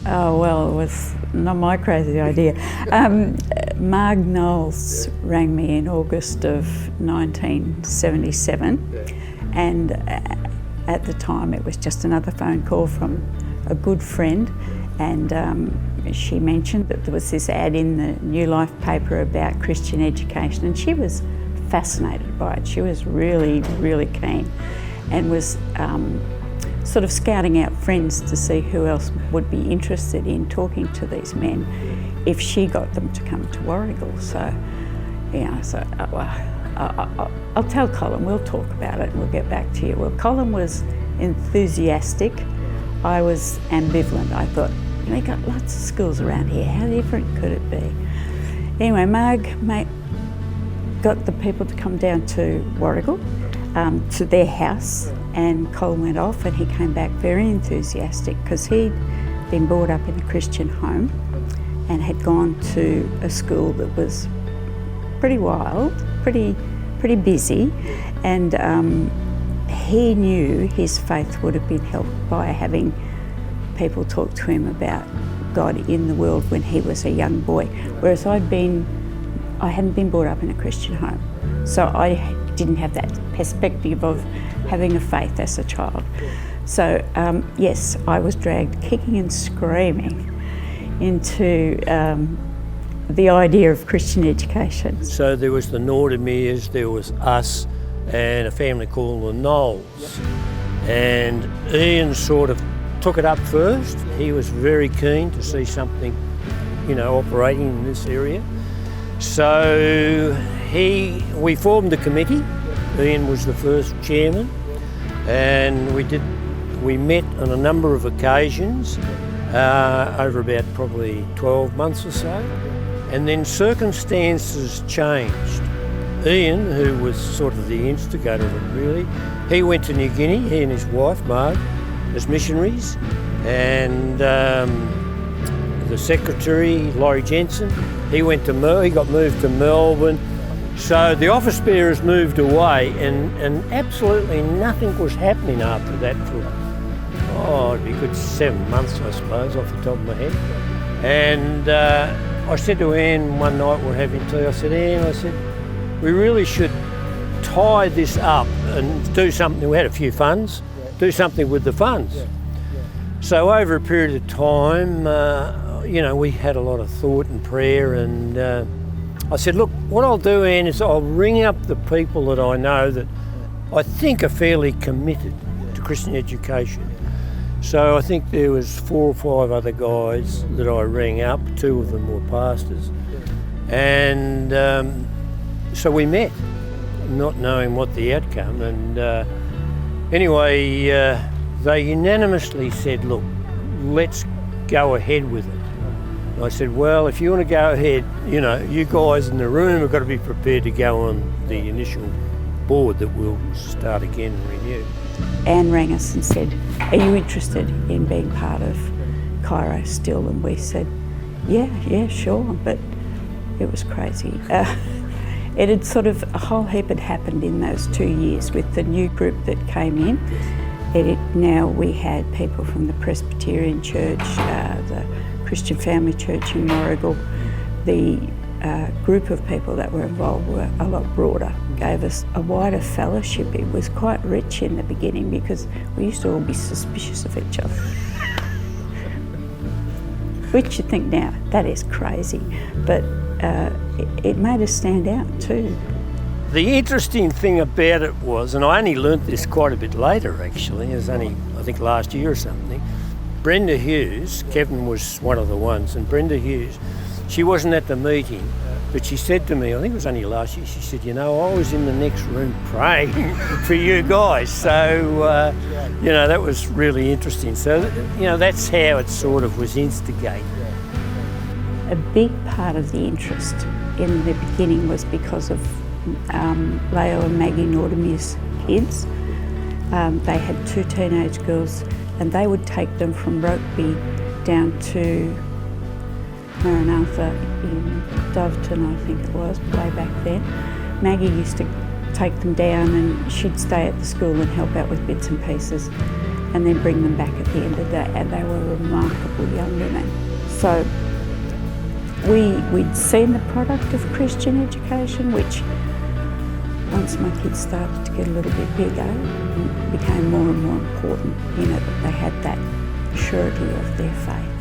Oh, well, it was not my crazy idea. Marg Knowles rang me in August of 1977, and at the time it was just another phone call from a good friend, and she mentioned that there was this ad in the New Life paper about Christian education, and she was fascinated by it. She was really, really keen, and was sort of scouting out friends to see who else would be interested in talking to these men if she got them to come to Warragul. So, I'll tell Colin, we'll talk about it and we'll get back to you. Well, Colin was enthusiastic. I was ambivalent. I thought, they got lots of schools around here. How different could it be? Anyway, Marg got the people to come down to Warragul, to their house, and Colin went off and he came back very enthusiastic because he'd been brought up in a Christian home and had gone to a school that was pretty wild, pretty busy, and he knew his faith would have been helped by having people talk to him about God in the world when he was a young boy, whereas I hadn't been brought up in a Christian home, so I didn't have that perspective of having a faith as a child. So yes, I was dragged kicking and screaming into the idea of Christian education. So there was the Nordermeers, there was us, and a family called the Knowles. And Ian sort of took it up first. He was very keen to see something, operating in this area. So we formed a committee. Ian was the first chairman, and we met on a number of occasions over about probably 12 months or so, and then circumstances changed. Ian, who was sort of the instigator of it really, he went to New Guinea, he and his wife Marg, as missionaries, and the secretary, Laurie Jensen, he got moved to Melbourne. So the office bearers moved away, and absolutely nothing was happening after that for, it'd be a good 7 months, I suppose, off the top of my head. And I said to Anne one night, we're having tea, I said, Anne, we really should tie this up and do something. We had a few funds, do something with the funds. So over a period of time, we had a lot of thought and prayer, and I said, look, what I'll do, Anne, is I'll ring up the people that I know that I think are fairly committed to Christian education. So I think there was 4 or 5 other guys that I rang up. 2 of them were pastors. And so we met, not knowing what the outcome. And anyway, they unanimously said, look, let's go ahead with it. I said, well, if you want to go ahead, you guys in the room have got to be prepared to go on the initial board that we'll start again and renew. Anne rang us and said, are you interested in being part of Chairo still? And we said, yeah, sure, but it was crazy. It had sort of, a whole heap had happened in those 2 years with the new group that came in. Now we had people from the Presbyterian Church, the Christian Family Church in Warragul. The group of people that were involved were a lot broader, gave us a wider fellowship. It was quite rich in the beginning because we used to all be suspicious of each other. Which you think now, that is crazy, but it made us stand out too. The interesting thing about it was, and I only learnt this quite a bit later actually, it was only I think last year or something, Brenda Hughes, Kevin was one of the ones, and Brenda Hughes, she wasn't at the meeting, but she said to me, I think it was only last year, she said, I was in the next room praying for you guys. So, that was really interesting. So, that's how it sort of was instigated. A big part of the interest in the beginning was because of Leo and Maggie Nordermeer's kids. They had 2 teenage girls, and they would take them from Rokeby down to Maranatha in Doveton, I think it was, way back then. Maggie used to take them down and she'd stay at the school and help out with bits and pieces. and then bring them back at the end of the day, and they were remarkable young women. So we'd seen the product of Christian education, which once my kids started to get a little bit bigger, became more and more important, that they had that surety of their faith.